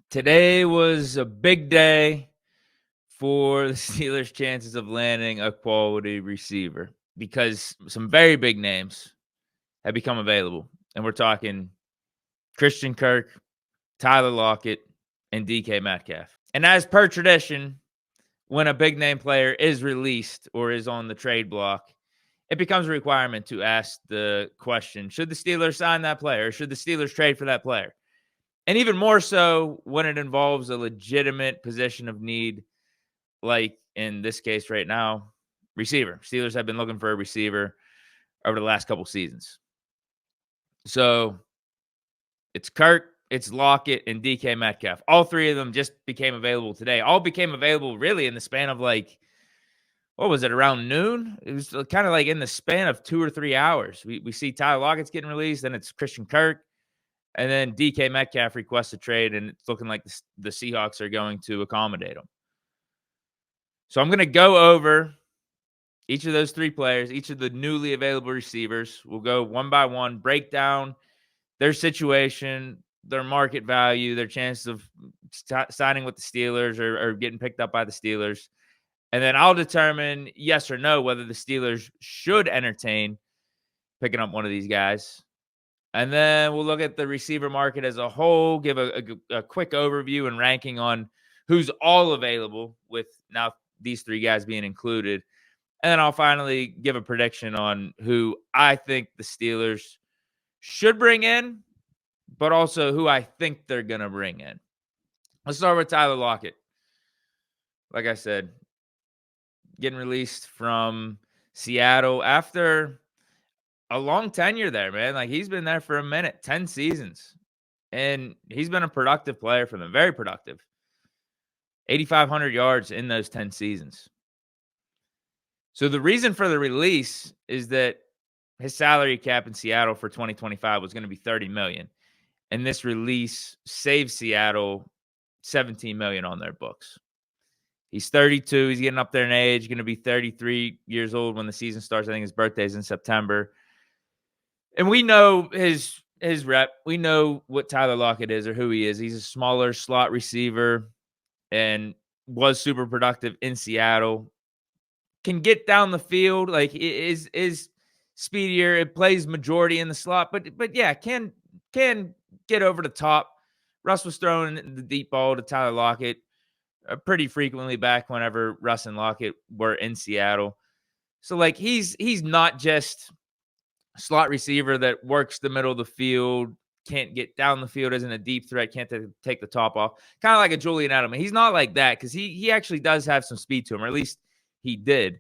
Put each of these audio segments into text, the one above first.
Today was a big day for the Steelers' chances of landing a quality receiver because some very big names have become available. And we're talking Christian Kirk, Tyler Lockett, and DK Metcalf. And as per tradition, when a big name player is released or is on the trade block, it becomes a requirement to ask the question, should the Steelers sign that player? Or should the Steelers trade for that player? And even more so when it involves a legitimate position of need, like in this case right now, receiver. Steelers have been looking for a receiver over the last couple seasons. So it's Kirk, it's Lockett, and DK Metcalf. All three of them just became available today. All became available really in the span of what was it, around noon? It was kind of like in the span of 2 or 3 hours. We see Tyler Lockett's getting released, then it's Christian Kirk, and then DK Metcalf requests a trade, and it's looking like the Seahawks are going to accommodate him. So I'm going to go over each of those three players, each of the newly available receivers. We'll go one by one, break down their situation, their market value, their chances of signing with the Steelers or getting picked up by the Steelers. And then I'll determine yes or no whether the Steelers should entertain picking up one of these guys. And then we'll look at the receiver market as a whole, give a quick overview and ranking on who's all available, with now these three guys being included. And then I'll finally give a prediction on who I think the Steelers should bring in, but also who I think they're going to bring in. Let's start with Tyler Lockett. Like I said, getting released from Seattle after a long tenure there, man. Like, he's been there for a minute, 10 seasons. And he's been a productive player for them, very productive. 8,500 yards in those 10 seasons. So the reason for the release is that his salary cap in Seattle for 2025 was going to be $30 million. And this release saved Seattle $17 million on their books. He's 32. He's getting up there in age, going to be 33 years old when the season starts. I think his birthday's in September. And we know his rep. We know what Tyler Lockett is or who he is. He's a smaller slot receiver and was super productive in Seattle. Can get down the field, like is speedier. It plays majority in the slot, but yeah, can get over the top. Russ was throwing the deep ball to Tyler Lockett pretty frequently back whenever Russ and Lockett were in Seattle. So like he's not just a slot receiver that works the middle of the field, can't get down the field, isn't a deep threat, can't take the top off. Kind of like a Julian Edelman. He's not like that because he actually does have some speed to him, or at least he did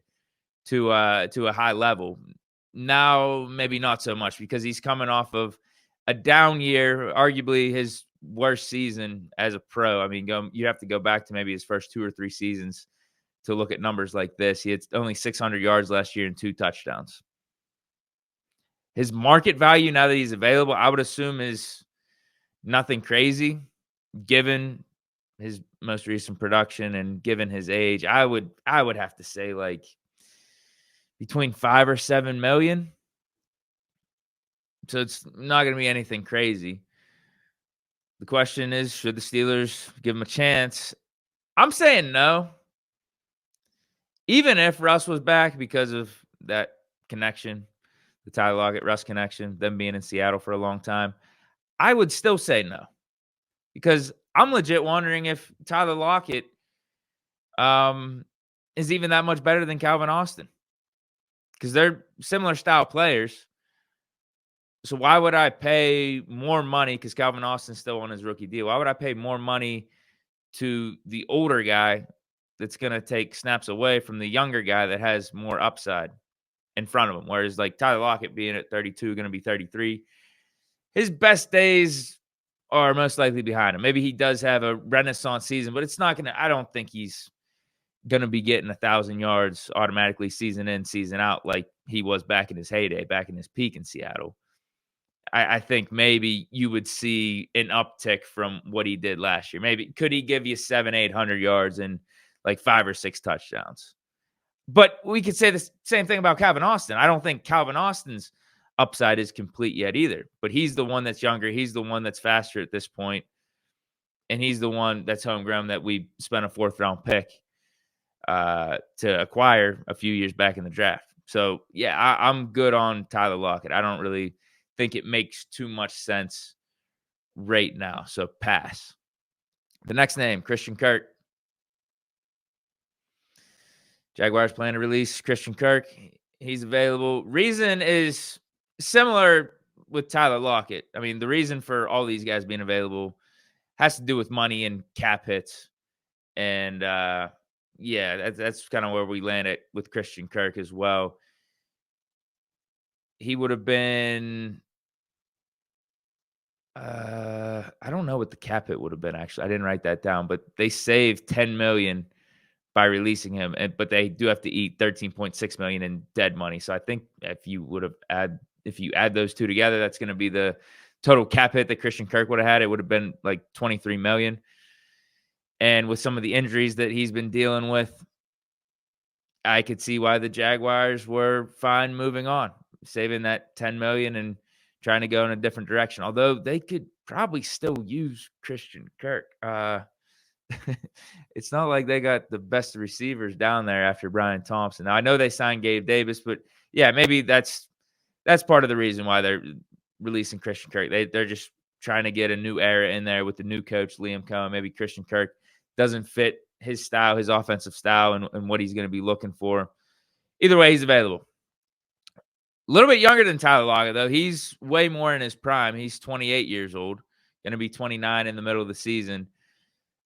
to a high level. Now maybe not so much because he's coming off of a down year, arguably his worst season as a pro. I mean, you have to go back to maybe his first 2 or 3 seasons to look at numbers like this. He had only 600 yards last year and 2 touchdowns. His market value, now that he's available, I would assume is nothing crazy, given his most recent production and given his age. I would have to say like between 5 or 7 million. So it's not going to be anything crazy. The question is, should the Steelers give him a chance? I'm saying no. Even if Russ was back, because of that connection, the Tyler Lockett-Russ connection, them being in Seattle for a long time, I would still say no. Because I'm legit wondering if Tyler Lockett is even that much better than Calvin Austin. Because they're similar style players. So why would I pay more money, because Calvin Austin's still on his rookie deal, why would I pay more money to the older guy that's going to take snaps away from the younger guy that has more upside in front of him? Whereas like Tyler Lockett being at 32, going to be 33, his best days are most likely behind him. Maybe he does have a renaissance season, but it's not going to, I don't think he's going to be getting 1,000 yards automatically season in, season out like he was back in his heyday, back in his peak in Seattle. I think maybe you would see an uptick from what he did last year. Maybe could he give you 700-800 yards and like 5 or 6 touchdowns? But we could say the same thing about Calvin Austin. I don't think Calvin Austin's upside is complete yet either. But he's the one that's younger. He's the one that's faster at this point. and he's the one that's homegrown that we spent a 4th-round pick to acquire a few years back in the draft. So, yeah, I'm good on Tyler Lockett. I don't really think it makes too much sense right now, so pass. The next name, Christian Kirk. Jaguars plan to release Christian Kirk. He's available. Reason is similar with Tyler Lockett. I mean, the reason for all these guys being available has to do with money and cap hits. And yeah, that's kind of where we landed with Christian Kirk as well. He would have been I don't know what the cap hit would have been actually. I didn't write that down, but they saved 10 million by releasing him, but they do have to eat 13.6 million in dead money. So I think if you add those two together, that's going to be the total cap hit that Christian Kirk would have had. It would have been like 23 million. And with some of the injuries that he's been dealing with, I could see why the Jaguars were fine moving on, saving that 10 million and trying to go in a different direction. Although they could probably still use Christian Kirk. It's not like they got the best receivers down there after Brian Thompson. Now I know they signed Gabe Davis, but yeah, maybe that's part of the reason why they're releasing Christian Kirk. They're just trying to get a new era in there with the new coach Liam Cohen. Maybe Christian Kirk doesn't fit his style, his offensive style, and what he's going to be looking for. Either way, he's available. A little bit younger than Tyler Lockett, though. He's way more in his prime. He's 28 years old, going to be 29 in the middle of the season.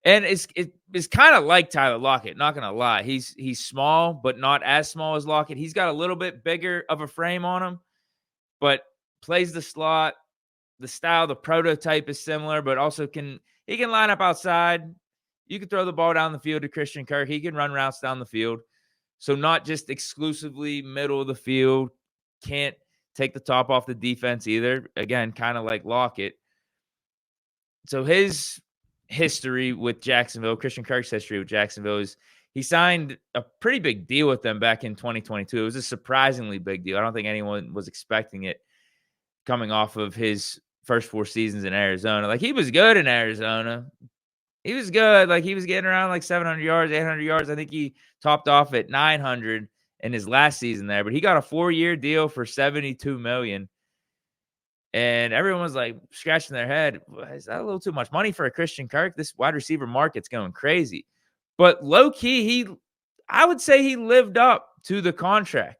And it's kind of like Tyler Lockett, not going to lie. He's small, but not as small as Lockett. He's got a little bit bigger of a frame on him, but plays the slot. The style, the prototype is similar, but also he can line up outside. You can throw the ball down the field to Christian Kirk. He can run routes down the field. So not just exclusively middle of the field. Can't take the top off the defense either. Again, kind of like Lockett. So his history with Jacksonville, Christian Kirk's history with Jacksonville is he signed a pretty big deal with them back in 2022. It was a surprisingly big deal. I don't think anyone was expecting it coming off of his first 4 seasons in Arizona. Like, he was good in Arizona. He was good. Like, he was getting around like 700 yards, 800 yards. I think he topped off at 900 in his last season there, but he got a 4-year deal for $72 million. And everyone was like scratching their head. Is that a little too much money for a Christian Kirk? This wide receiver market's going crazy. But low key, I would say he lived up to the contract,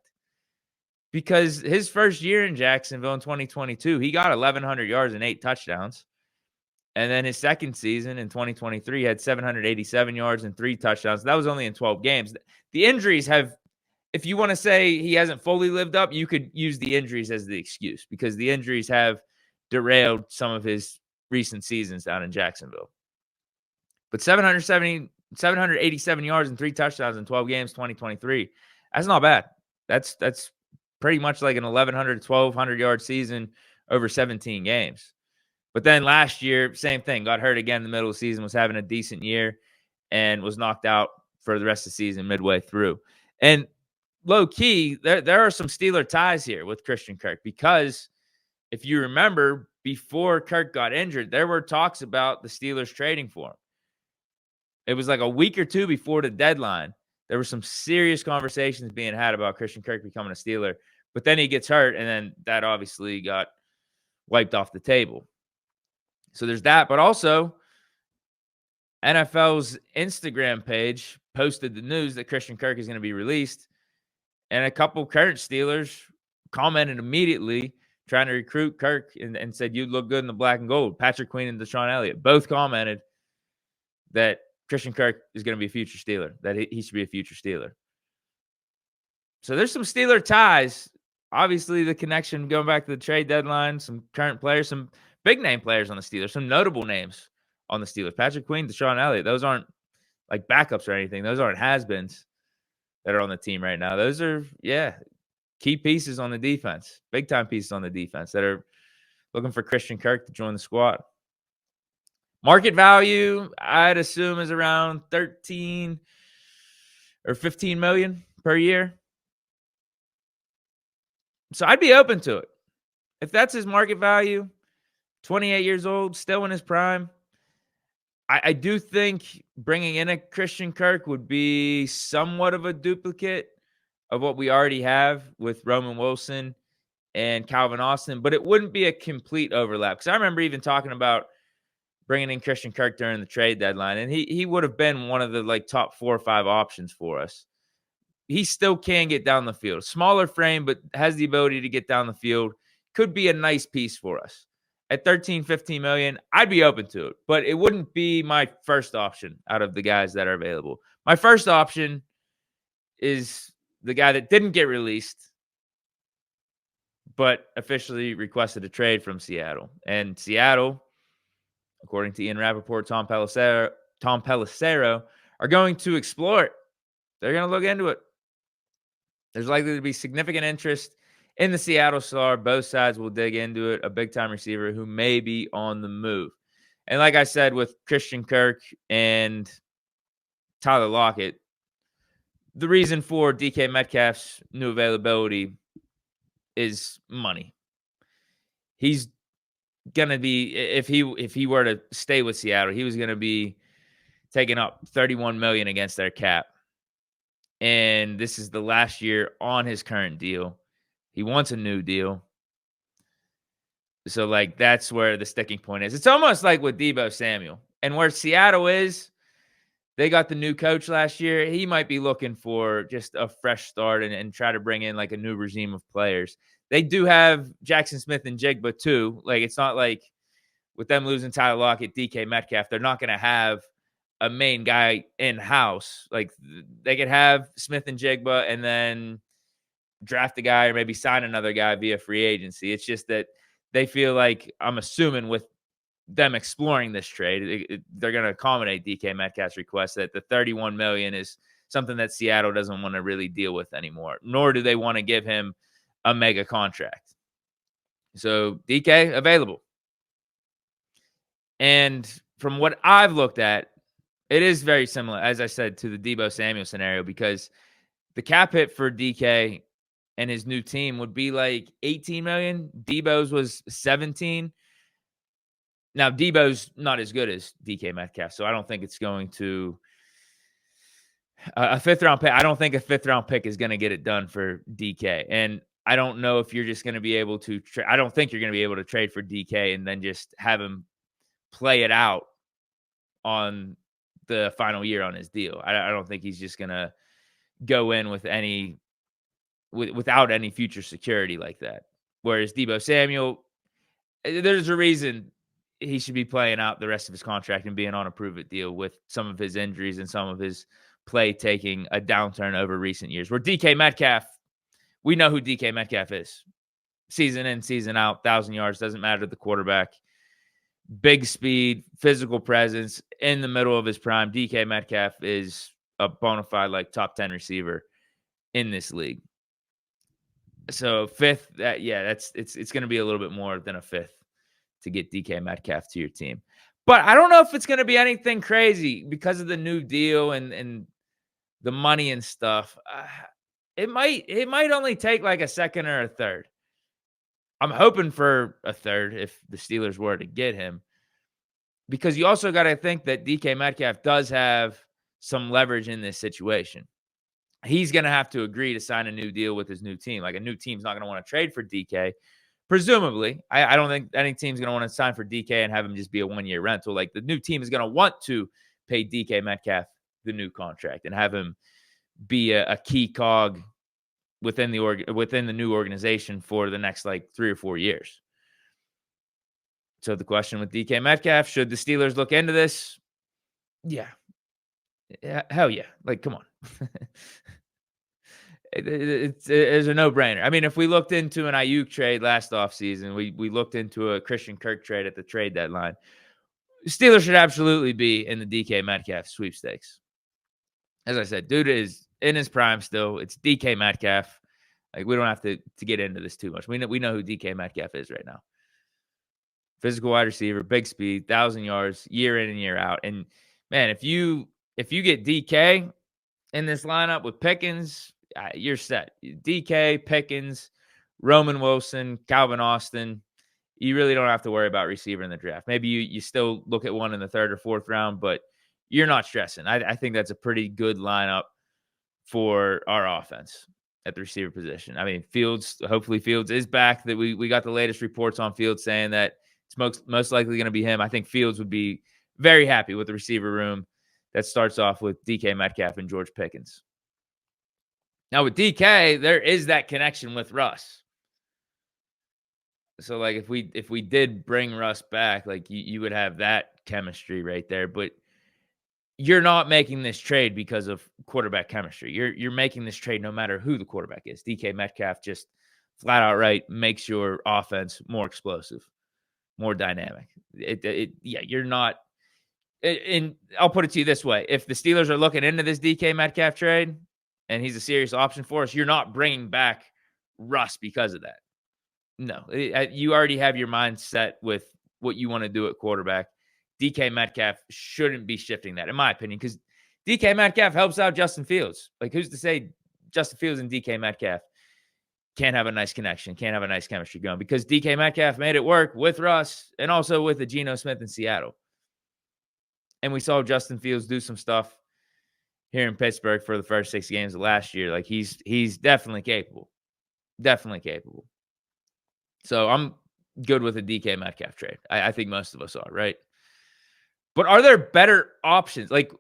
because his first year in Jacksonville in 2022, he got 1,100 yards and 8 touchdowns. And then his second season in 2023 he had 787 yards and 3 touchdowns. That was only in 12 games. The injuries have, if you want to say he hasn't fully lived up, you could use the injuries as the excuse, because the injuries have derailed some of his recent seasons down in Jacksonville. But 787 yards and 3 touchdowns in 12 games, 2023, that's not bad. That's pretty much like an 1,100, 1,200 yard season over 17 games. But then last year, same thing, got hurt again in the middle of the season, was having a decent year, and was knocked out for the rest of the season midway through. And low key, there are some Steeler ties here with Christian Kirk, because if you remember, before Kirk got injured, there were talks about the Steelers trading for him. It was like a week or two before the deadline. There were some serious conversations being had about Christian Kirk becoming a Steeler, but then he gets hurt, and then that obviously got wiped off the table. So there's that, but also NFL's Instagram page posted the news that Christian Kirk is going to be released, and a couple current Steelers commented immediately trying to recruit Kirk and said, "You'd look good in the black and gold." Patrick Queen and Deshaun Elliott both commented that Christian Kirk is going to be a future Steeler, that he should be a future Steeler. So there's some Steeler ties. Obviously, the connection going back to the trade deadline, some current players, some big name players on the Steelers, some notable names on the Steelers. Patrick Queen, Deshaun Elliott, those aren't like backups or anything. Those aren't has-beens that are on the team right now. Those are, key pieces on the defense, big-time pieces on the defense that are looking for Christian Kirk to join the squad. Market value, I'd assume, is around 13 or 15 million per year. So I'd be open to it. If that's his market value, 28 years old, still in his prime, I do think bringing in a Christian Kirk would be somewhat of a duplicate of what we already have with Roman Wilson and Calvin Austin, but it wouldn't be a complete overlap. Because I remember even talking about bringing in Christian Kirk during the trade deadline, and he would have been one of the like top 4 or 5 options for us. He still can get down the field. Smaller frame, but has the ability to get down the field. Could be a nice piece for us. At 13, 15 million, I'd be open to it, but it wouldn't be my first option out of the guys that are available. My first option is the guy that didn't get released, but officially requested a trade from Seattle. And Seattle, according to Ian Rappaport, Tom Pelissero, are going to explore it. They're going to look into it. There's likely to be significant interest in the Seattle Star. Both sides will dig into it. A big-time receiver who may be on the move. And like I said, with Christian Kirk and Tyler Lockett, the reason for DK Metcalf's new availability is money. He's gonna be, if he were to stay with Seattle, he was gonna be taking up $31 million against their cap. And this is the last year on his current deal. He wants a new deal. So, like, that's where the sticking point is. It's almost like with Deebo Samuel. And where Seattle is, they got the new coach last year. He might be looking for just a fresh start and try to bring in, like, a new regime of players. They do have Jackson Smith and Jigba, too. Like, it's not like with them losing Tyler Lockett, DK Metcalf, they're not going to have a main guy in-house. Like, they could have Smith and Jigba and then draft a guy or maybe sign another guy via free agency. It's just that they feel like, I'm assuming with them exploring this trade, they're going to accommodate DK Metcalf's request that the $31 million is something that Seattle doesn't want to really deal with anymore, nor do they want to give him a mega contract. So DK available. And from what I've looked at, it is very similar, as I said, to the Deebo Samuel scenario, because the cap hit for DK and his new team would be like 18 million. Deebo's was 17. Now, Deebo's not as good as DK Metcalf, so I don't think it's going to a 5th-round pick. I don't think a 5th-round pick is going to get it done for DK. And I don't know if you're just going to be able to I don't think you're going to be able to trade for DK and then just have him play it out on the final year on his deal. I don't think he's just going to go in with without any future security like that. Whereas Deebo Samuel, there's a reason he should be playing out the rest of his contract and being on a prove-it deal with some of his injuries and some of his play taking a downturn over recent years. Where DK Metcalf, we know who DK Metcalf is. Season in, season out, 1,000 yards, doesn't matter to the quarterback. Big speed, physical presence in the middle of his prime. DK Metcalf is a bona fide like top 10 receiver in this league. So 5th, it's going to be a little bit more than a 5th to get DK Metcalf to your team. But I don't know if it's going to be anything crazy because of the new deal and the money and stuff. It might only take like a 2nd or a 3rd. I'm hoping for a 3rd if the Steelers were to get him, because you also got to think that DK Metcalf does have some leverage in this situation. He's going to have to agree to sign a new deal with his new team. Like, a new team's not going to want to trade for DK. Presumably, I don't think any team's going to want to sign for DK and have him just be a 1-year rental. Like, the new team is going to want to pay DK Metcalf the new contract and have him be a key cog within the new organization for the next like 3 or 4 years. So the question with DK Metcalf, should the Steelers look into this? Yeah, hell yeah. Like, come on. It's a no-brainer. I mean, if we looked into an Ayuk trade last offseason, we looked into a Christian Kirk trade at the trade deadline, Steelers should absolutely be in the DK Metcalf sweepstakes. As I said, dude is in his prime still. It's DK Metcalf. Like, we don't have to get into this too much. We know who DK Metcalf is right now. Physical wide receiver, big speed, 1,000 yards, year in and year out. And man, if you get DK in this lineup with Pickens, you're set. DK, Pickens, Roman Wilson, Calvin Austin. you really don't have to worry about receiver in the draft. Maybe you still look at one in the 3rd or 4th round, but you're not stressing. I think that's a pretty good lineup for our offense at the receiver position. I mean, hopefully Fields is back. That we got the latest reports on Fields saying that it's most likely going to be him. I think Fields would be very happy with the receiver room that starts off with DK Metcalf and George Pickens. Now with DK, there is that connection with Russ. So like if we did bring Russ back, like you would have that chemistry right there. But you're not making this trade because of quarterback chemistry. You're making this trade no matter who the quarterback is. DK Metcalf just flat out makes your offense more explosive, more dynamic. You're not. And I'll put it to you this way: if the Steelers are looking into this DK Metcalf trade and he's a serious option for us, you're not bringing back Russ because of that. No, you already have your mind set with what you want to do at quarterback. DK Metcalf shouldn't be shifting that, in my opinion, because DK Metcalf helps out Justin Fields. Like, who's to say Justin Fields and DK Metcalf can't have a nice connection, can't have a nice chemistry going? Because DK Metcalf made it work with Russ and also with the Geno Smith in Seattle. And we saw Justin Fields do some stuff here in Pittsburgh for the first 6 games of last year. Like, he's definitely capable. Definitely capable. So I'm good with a DK Metcalf trade. I think most of us are, right? But are there better options? Like,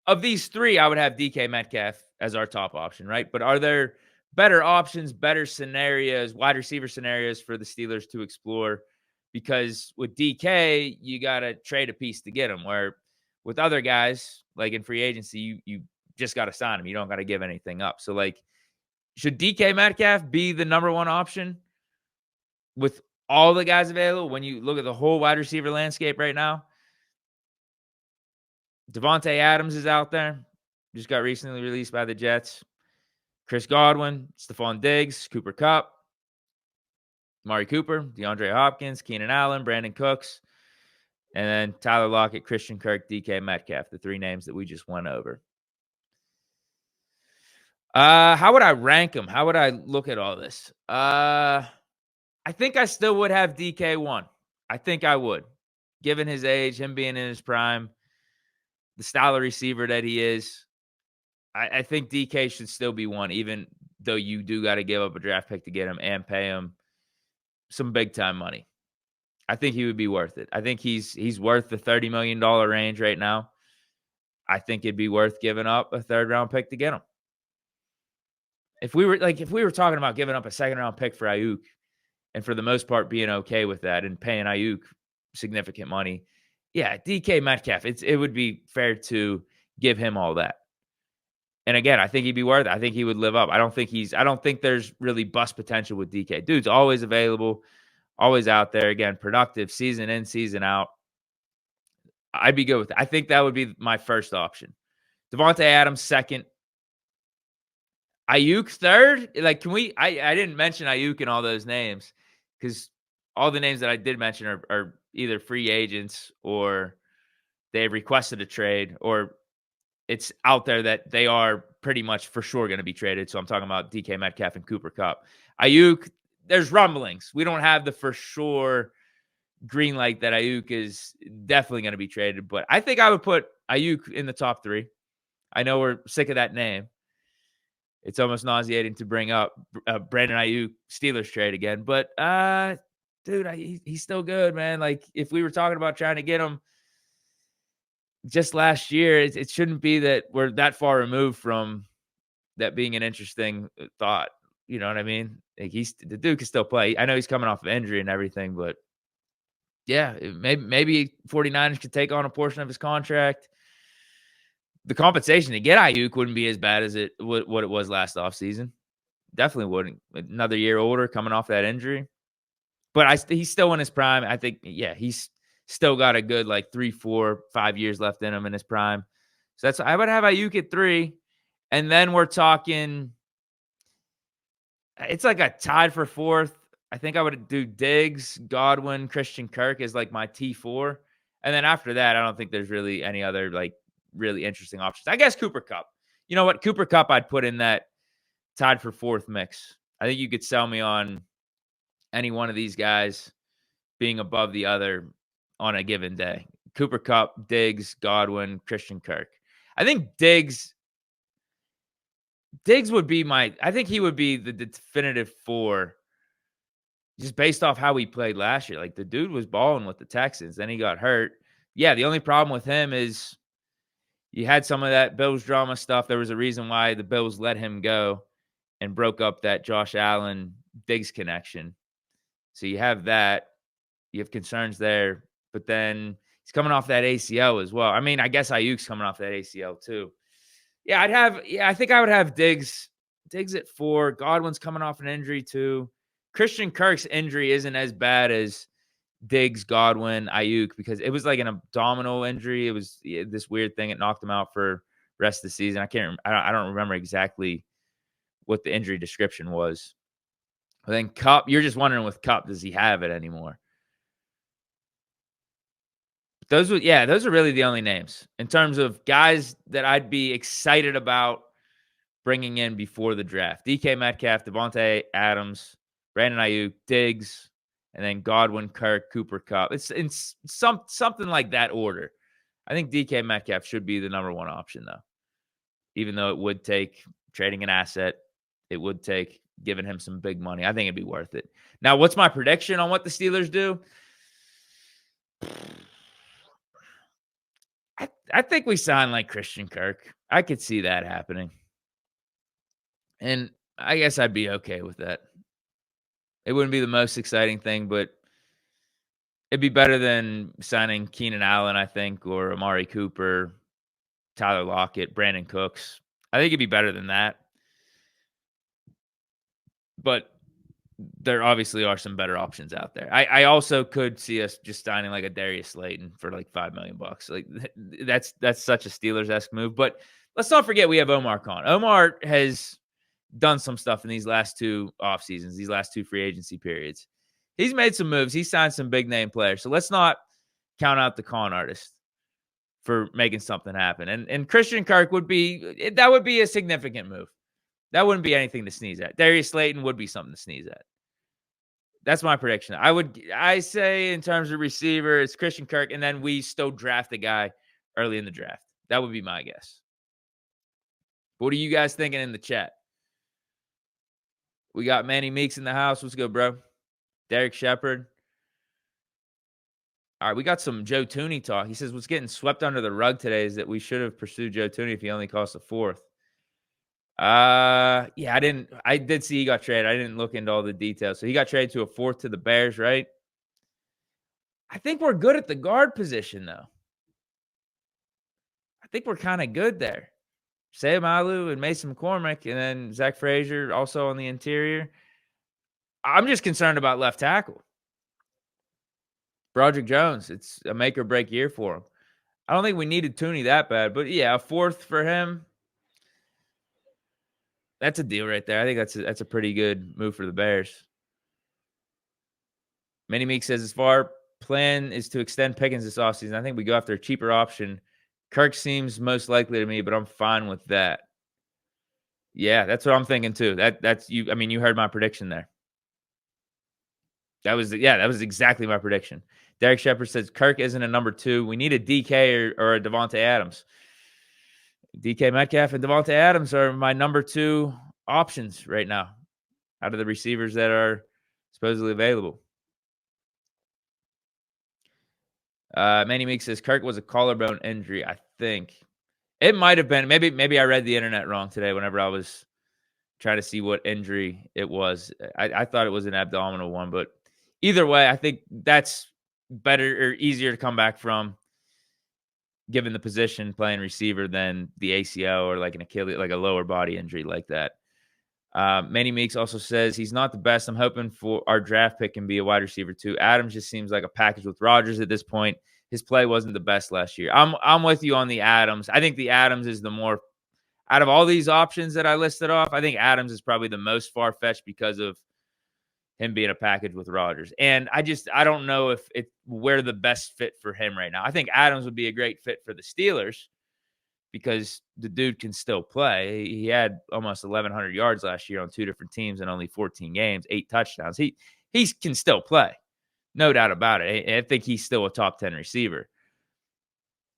of these 3, I would have DK Metcalf as our top option, right? But are there better options, better scenarios, wide receiver scenarios for the Steelers to explore? Because with DK, you got to trade a piece to get him, where with other guys, like in free agency, you just got to sign him. You don't got to give anything up. So, like, should DK Metcalf be the number 1 option with all the guys available when you look at the whole wide receiver landscape right now? Devontae Adams is out there. Just got recently released by the Jets. Chris Godwin, Stephon Diggs, Cooper Kupp, Amari Cooper, DeAndre Hopkins, Keenan Allen, Brandon Cooks, and then Tyler Lockett, Christian Kirk, DK Metcalf, the 3 names that we just went over. How would I rank them? How would I look at all this? I think I still would have DK 1. I think I would. Given his age, him being in his prime, the style of receiver that he is, I think DK should still be 1, even though you do got to give up a draft pick to get him and pay him some big-time money. I think he would be worth it. I think he's worth the $30 million range right now. I think it'd be worth giving up a 3rd-round pick to get him. If we were talking about giving up a 2nd-round pick for Ayuk, and for the most part being okay with that and paying Ayuk significant money, yeah, DK Metcalf, it would be fair to give him all that. And again, I think he'd be worth it. I think he would live up. I don't think there's really bust potential with DK. Dude's always available, always out there. Again, productive season in, season out. I'd be good with it. I think that would be my first option. Devontae Adams 2nd. Ayuk 3rd. Like, can we? I didn't mention Ayuk in all those names because all the names that I did mention are either free agents or they have requested a trade, or it's out there that they are pretty much for sure going to be traded. So I'm talking about DK Metcalf and Cooper Kupp. Ayuk, there's rumblings. We don't have the for sure green light that Ayuk is definitely going to be traded, but I think I would put Ayuk in the top 3. I know we're sick of that name. It's almost nauseating to bring up Brandon Ayuk Steelers trade again, but dude, he's still good, man. Like, if we were talking about trying to get him just last year, it shouldn't be that we're that far removed from that being an interesting thought. You know what I mean? Like, the dude can still play. I know he's coming off of injury and everything, but yeah, maybe 49ers could take on a portion of his contract. The compensation to get Ayuk wouldn't be as bad as what it was last offseason. Definitely wouldn't. Another year older, coming off that injury. But he's still in his prime. I think, yeah, he's still got a good 3, 4, 5 years left in him in his prime. So I would have Ayuk at 3. And then we're talking, it's like a tied for 4th. I think I would do Diggs, Godwin, Christian Kirk as my T4. And then after that, I don't think there's really any other really interesting options. I guess Cooper Kupp. You know what? Cooper Kupp I'd put in that tied for 4th mix. I think you could sell me on any one of these guys being above the other on a given day. Cooper Kupp, Diggs, Godwin, Christian Kirk. I think Diggs would be I think he would be the definitive 4 just based off how he played last year. Like, the dude was balling with the Texans, then he got hurt. Yeah, the only problem with him is you had some of that Bills drama stuff. There was a reason why the Bills let him go and broke up that Josh Allen Diggs connection. So you have that. You have concerns there, but then he's coming off that ACL as well. I mean, I guess Ayuk's coming off that ACL too. Yeah, I think I would have Diggs at 4. Godwin's coming off an injury too. Christian Kirk's injury isn't as bad as Diggs, Godwin, Ayuk, because it was like an abdominal injury. It was this weird thing. It knocked him out for rest of the season. I don't remember exactly what the injury description was. But then Kupp, you're just wondering with Kupp, does he have it anymore? Those are really the only names in terms of guys that I'd be excited about bringing in before the draft. DK Metcalf, Devontae Adams, Brandon Ayuk, Diggs, and then Godwin, Kirk, Cooper Kupp. It's in something like that order. I think DK Metcalf should be the number 1 option, though. Even though it would take trading an asset, it would take giving him some big money. I think it'd be worth it. Now, what's my prediction on what the Steelers do? I think we sign like Christian Kirk. I could see that happening. And I guess I'd be okay with that. It wouldn't be the most exciting thing, but it'd be better than signing Keenan Allen, I think, or Amari Cooper, Tyler Lockett, Brandon Cooks. I think it'd be better than that. But there obviously are some better options out there. I also could see us just signing like a Darius Slayton for like $5 million. Like, that's such a Steelers-esque move. But let's not forget we have Omar Khan. Omar has done some stuff in these last 2 off seasons, these last 2 free agency periods. He's made some moves. He signed some big name players. So let's not count out the con artist for making something happen. And Christian Kirk would be a significant move. That wouldn't be anything to sneeze at. Darius Slayton would be something to sneeze at. That's my prediction. I say in terms of receiver, it's Christian Kirk, and then we still draft a guy early in the draft. That would be my guess. What are you guys thinking in the chat? We got Manny Meeks in the house. Let's go, bro. Derek Shepard. All right, we got some Joe Tooney talk. He says what's getting swept under the rug today is that we should have pursued Joe Tooney if he only cost a 4th. Yeah, I did see he got traded. I didn't look into all the details. So he got traded to a 4th to the Bears, right? I think we're good at the guard position, though. I think we're kind of good there. Sam Alu and Mason McCormick, and then Zach Frazier also on the interior. I'm just concerned about left tackle. Broderick Jones, it's a make or break year for him. I don't think we needed Tooney that bad, but yeah, a 4th for him. That's a deal right there. I think that's a pretty good move for the Bears. Manny Meek says, as far plan is to extend Pickens this offseason. I think we go after a cheaper option. Kirk seems most likely to me, but I'm fine with that. Yeah, that's what I'm thinking too. That's you. I mean, you heard my prediction there. That was exactly my prediction. Derek Shepard says Kirk isn't a number 2. We need a DK or a Devontae Adams. DK Metcalf and Devontae Adams are my number 2 options right now out of the receivers that are supposedly available. Manny Meek says Kirk was a collarbone injury. I think it might have been. Maybe I read the internet wrong today whenever I was trying to see what injury it was. I thought it was an abdominal one, but either way, I think that's better or easier to come back from given the position playing receiver than the ACL or like an Achilles, like a lower body injury like that. Manny Meeks also says he's not the best. I'm hoping for our draft pick can be a wide receiver too. Adams just seems like a package with Rodgers at this point. His play wasn't the best last year. I'm with you on the Adams. I think the Adams is the more out of all these options that I listed off. I think Adams is probably the most far-fetched because of him being a package with Rodgers. And I don't know if we're the best fit for him right now. I think Adams would be a great fit for the Steelers because the dude can still play. He had almost 1,100 yards last year on 2 different teams in only 14 games, 8 touchdowns. He can still play. No doubt about it. I think he's still a top 10 receiver.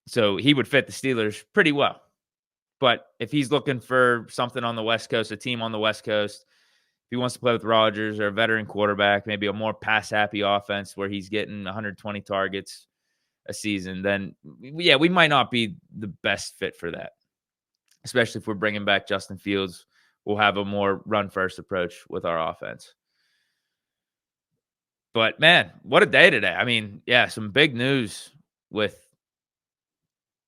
So he would fit the Steelers pretty well. But if he's looking for something on the West Coast, a team on the West Coast, if he wants to play with Rodgers or a veteran quarterback, maybe a more pass-happy offense where he's getting 120 targets a season, then, yeah, we might not be the best fit for that, especially if we're bringing back Justin Fields. We'll have a more run-first approach with our offense. But, man, what a day today. I mean, yeah, some big news with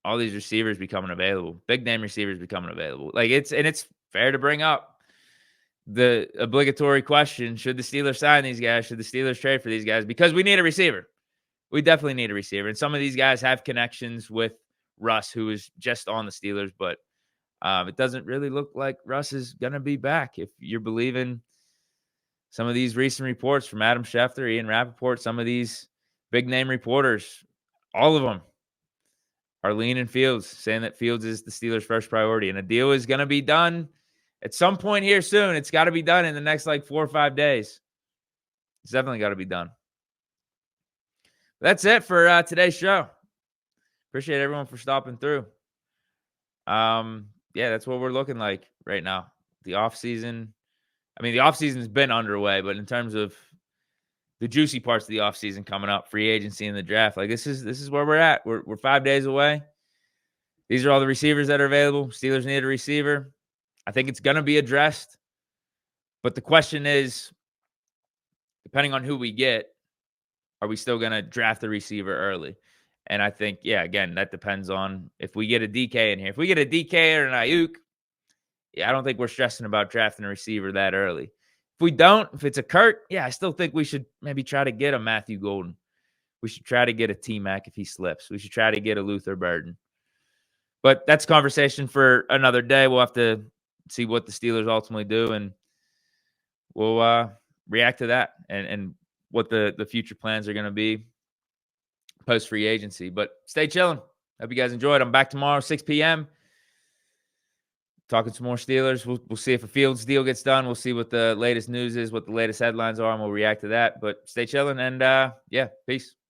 all these receivers becoming available, big name receivers becoming available. Like it's fair to bring up the obligatory question: should the Steelers sign these guys? Should the Steelers trade for these guys? Because we need a receiver. We definitely need a receiver, and some of these guys have connections with Russ, who is just on the Steelers. But it doesn't really look like Russ is gonna be back. If you're believing some of these recent reports from Adam Schefter, Ian Rappaport, some of these big name reporters, all of them are leaning Fields, saying that Fields is the Steelers' first priority. And a deal is going to be done at some point here soon. It's got to be done in the next 4 or 5 days. It's definitely got to be done. That's it for today's show. Appreciate everyone for stopping through. Yeah, that's what we're looking like right now. The offseason. I mean, the offseason has been underway, but in terms of the juicy parts of the offseason coming up, free agency and the draft, this is where we're at. We're 5 days away. These are all the receivers that are available. Steelers need a receiver. I think it's going to be addressed. But the question is, depending on who we get, are we still going to draft a receiver early? And I think, yeah, again, that depends on if we get a DK in here. If we get a DK or an Ayuk, yeah, I don't think we're stressing about drafting a receiver that early. If we don't, if it's a Kirk, yeah, I still think we should maybe try to get a Matthew Golden. We should try to get a T-Mac if he slips. We should try to get a Luther Burden. But that's conversation for another day. We'll have to see what the Steelers ultimately do, and we'll react to that and what the future plans are going to be post-free agency. But stay chilling. Hope you guys enjoyed. I'm back tomorrow, 6 p.m., talking some more Steelers. We'll see if a Fields deal gets done. We'll see what the latest news is, what the latest headlines are, and we'll react to that. But stay chilling, and yeah, peace.